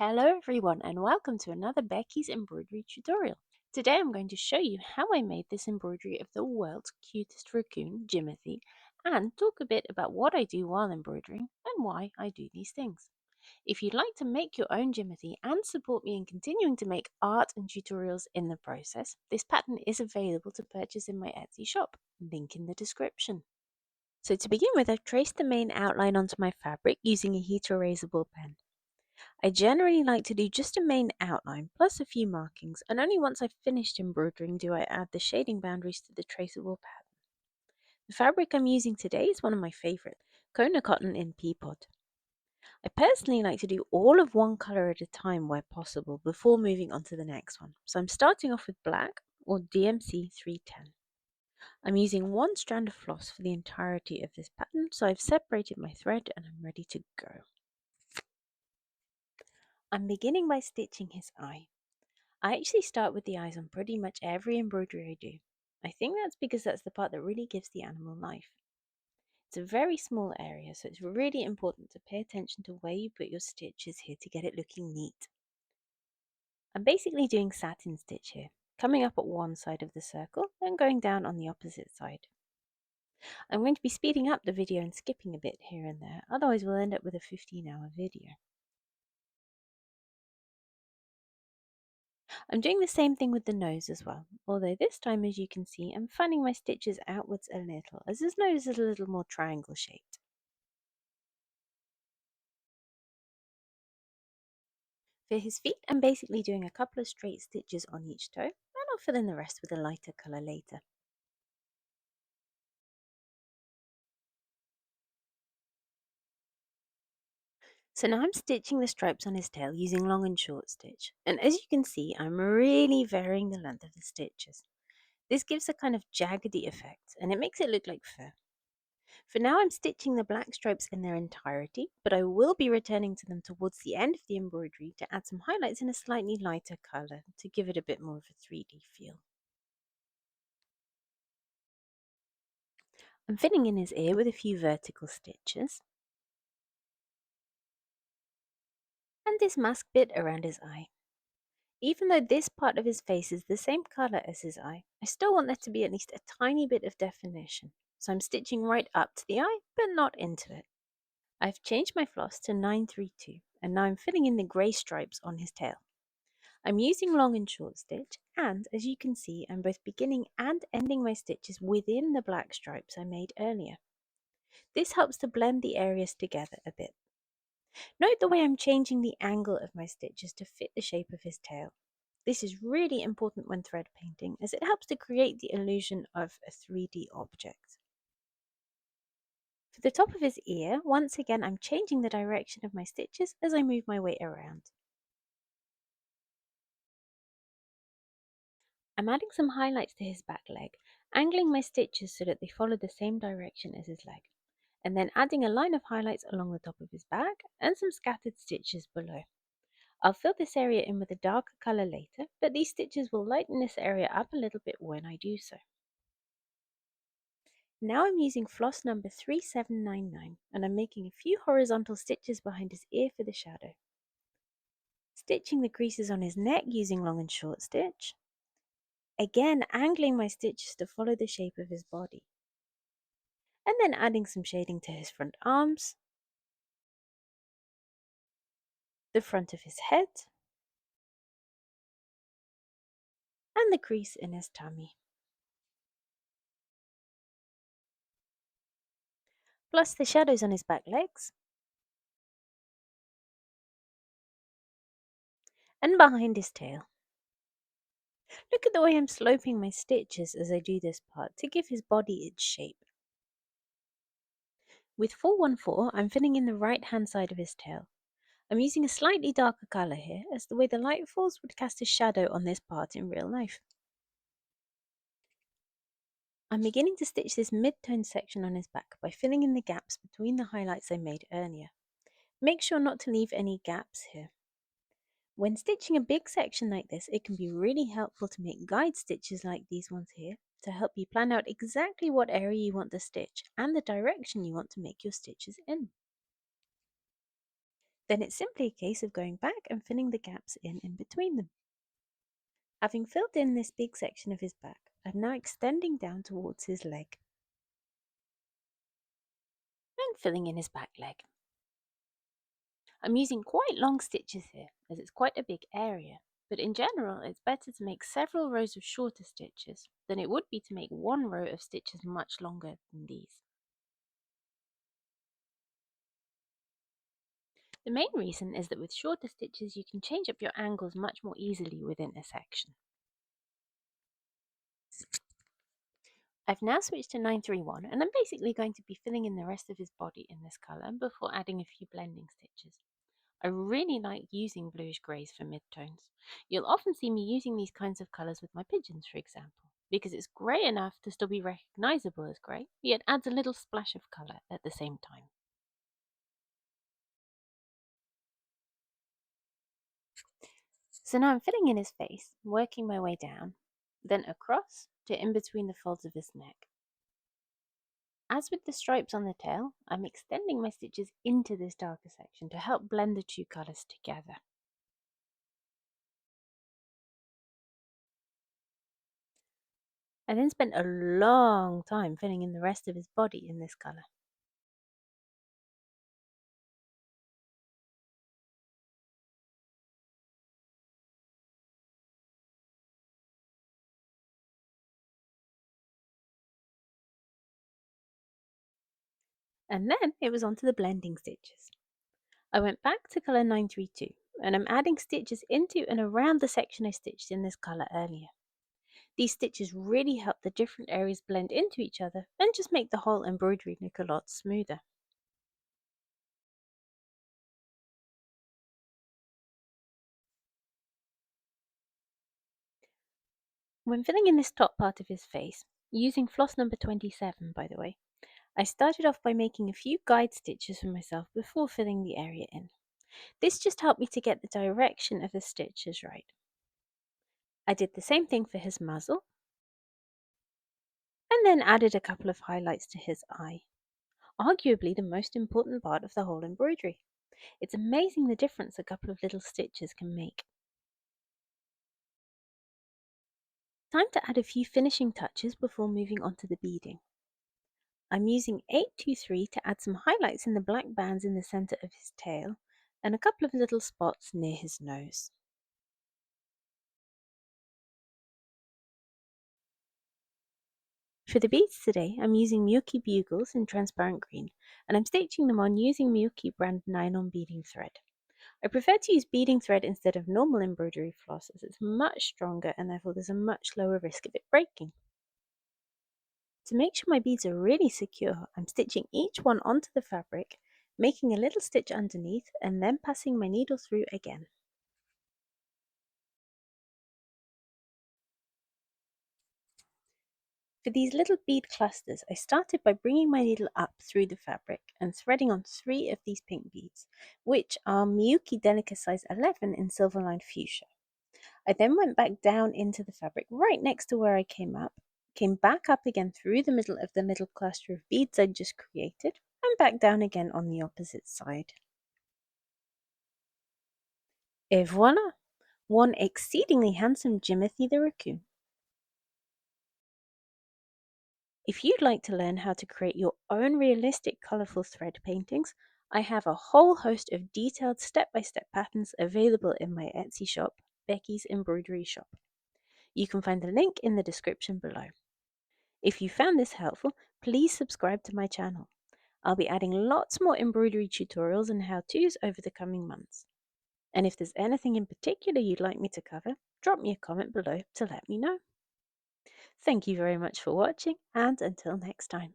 Hello everyone and welcome to another Becky's embroidery tutorial. Today I'm going to show you how I made this embroidery of the world's cutest raccoon, Jimothy, and talk a bit about what I do while embroidering and why I do these things. If you'd like to make your own Jimothy and support me in continuing to make art and tutorials in the process, this pattern is available to purchase in my Etsy shop, link in the description. So to begin with, I've traced the main outline onto my fabric using a heat erasable pen. I generally like to do just a main outline plus a few markings, and only once I've finished embroidering do I add the shading boundaries to the traceable pattern. The fabric I'm using today is one of my favourite, Kona cotton in pea pod. I personally like to do all of one colour at a time where possible before moving on to the next one, so I'm starting off with black or DMC 310. I'm using one strand of floss for the entirety of this pattern, so I've separated my thread and I'm ready to go. I'm beginning by stitching his eye. I actually start with the eyes on pretty much every embroidery I do. I think that's because that's the part that really gives the animal life. It's a very small area, so it's really important to pay attention to where you put your stitches here to get it looking neat. I'm basically doing satin stitch here, coming up at one side of the circle and going down on the opposite side. I'm going to be speeding up the video and skipping a bit here and there, otherwise we'll end up with a 15-hour video. I'm doing the same thing with the nose as well, although this time, as you can see, I'm fanning my stitches outwards a little, as his nose is a little more triangle shaped. For his feet, I'm basically doing a couple of straight stitches on each toe, and I'll fill in the rest with a lighter colour later. So now I'm stitching the stripes on his tail using long and short stitch, and as you can see, I'm really varying the length of the stitches. This gives a kind of jaggedy effect, and it makes it look like fur. For now I'm stitching the black stripes in their entirety, but I will be returning to them towards the end of the embroidery to add some highlights in a slightly lighter colour to give it a bit more of a 3D feel. I'm filling in his ear with a few vertical stitches and this mask bit around his eye. Even though this part of his face is the same colour as his eye, I still want there to be at least a tiny bit of definition, so I'm stitching right up to the eye but not into it. I've changed my floss to 932 and now I'm filling in the grey stripes on his tail. I'm using long and short stitch, and as you can see, I'm both beginning and ending my stitches within the black stripes I made earlier. This helps to blend the areas together a bit. Note the way I'm changing the angle of my stitches to fit the shape of his tail. This is really important when thread painting, as it helps to create the illusion of a 3D object. For the top of his ear, once again I'm changing the direction of my stitches as I move my way around. I'm adding some highlights to his back leg, angling my stitches so that they follow the same direction as his leg, and then adding a line of highlights along the top of his back and some scattered stitches below. I'll fill this area in with a darker colour later, but these stitches will lighten this area up a little bit when I do so. Now I'm using floss number 3799 and I'm making a few horizontal stitches behind his ear for the shadow. Stitching the creases on his neck using long and short stitch. Again, angling my stitches to follow the shape of his body. And then adding some shading to his front arms, the front of his head, and the crease in his tummy. Plus the shadows on his back legs and behind his tail. Look at the way I'm sloping my stitches as I do this part to give his body its shape. With 414, I'm filling in the right hand side of his tail. I'm using a slightly darker colour here, as the way the light falls would cast a shadow on this part in real life. I'm beginning to stitch this mid-tone section on his back by filling in the gaps between the highlights I made earlier. Make sure not to leave any gaps here. When stitching a big section like this, it can be really helpful to make guide stitches like these ones here to help you plan out exactly what area you want to stitch and the direction you want to make your stitches in. Then it's simply a case of going back and filling the gaps in between them. Having filled in this big section of his back, I'm now extending down towards his leg and filling in his back leg. I'm using quite long stitches here as it's quite a big area, but in general it's better to make several rows of shorter stitches than it would be to make one row of stitches much longer than these. The main reason is that with shorter stitches you can change up your angles much more easily within a section. I've now switched to 931 and I'm basically going to be filling in the rest of his body in this colour before adding a few blending stitches. I really like using bluish greys for midtones. You'll often see me using these kinds of colours with my pigeons, for example, because it's grey enough to still be recognisable as grey, yet adds a little splash of colour at the same time. So now I'm filling in his face, working my way down, then across to in between the folds of his neck. As with the stripes on the tail, I'm extending my stitches into this darker section to help blend the two colours together. I then spent a long time filling in the rest of his body in this colour. And then it was on to the blending stitches. I went back to colour 932 and I'm adding stitches into and around the section I stitched in this colour earlier. These stitches really help the different areas blend into each other and just make the whole embroidery look a lot smoother. When filling in this top part of his face, using floss number 27 by the way, I started off by making a few guide stitches for myself before filling the area in. This just helped me to get the direction of the stitches right. I did the same thing for his muzzle, and then added a couple of highlights to his eye. Arguably the most important part of the whole embroidery. It's amazing the difference a couple of little stitches can make. Time to add a few finishing touches before moving on to the beading. I'm using 823 to add some highlights in the black bands in the centre of his tail and a couple of little spots near his nose. For the beads today, I'm using Miyuki bugles in transparent green, and I'm stitching them on using Miyuki brand nylon beading thread. I prefer to use beading thread instead of normal embroidery floss as it's much stronger and therefore there's a much lower risk of it breaking. To make sure my beads are really secure, I'm stitching each one onto the fabric, making a little stitch underneath and then passing my needle through again. For these little bead clusters, I started by bringing my needle up through the fabric and threading on 3 of these pink beads, which are Miyuki Delica size 11 in silver lined fuchsia. I then went back down into the fabric right next to where I came back up again through the middle of the little cluster of beads I'd just created, and back down again on the opposite side. Et voila! One exceedingly handsome Jimothy the Raccoon. If you'd like to learn how to create your own realistic colourful thread paintings, I have a whole host of detailed step-by-step patterns available in my Etsy shop, Becky's Embroidery Shop. You can find the link in the description below. If you found this helpful, please subscribe to my channel. I'll be adding lots more embroidery tutorials and how-tos over the coming months. And if there's anything in particular you'd like me to cover, drop me a comment below to let me know. Thank you very much for watching, and until next time.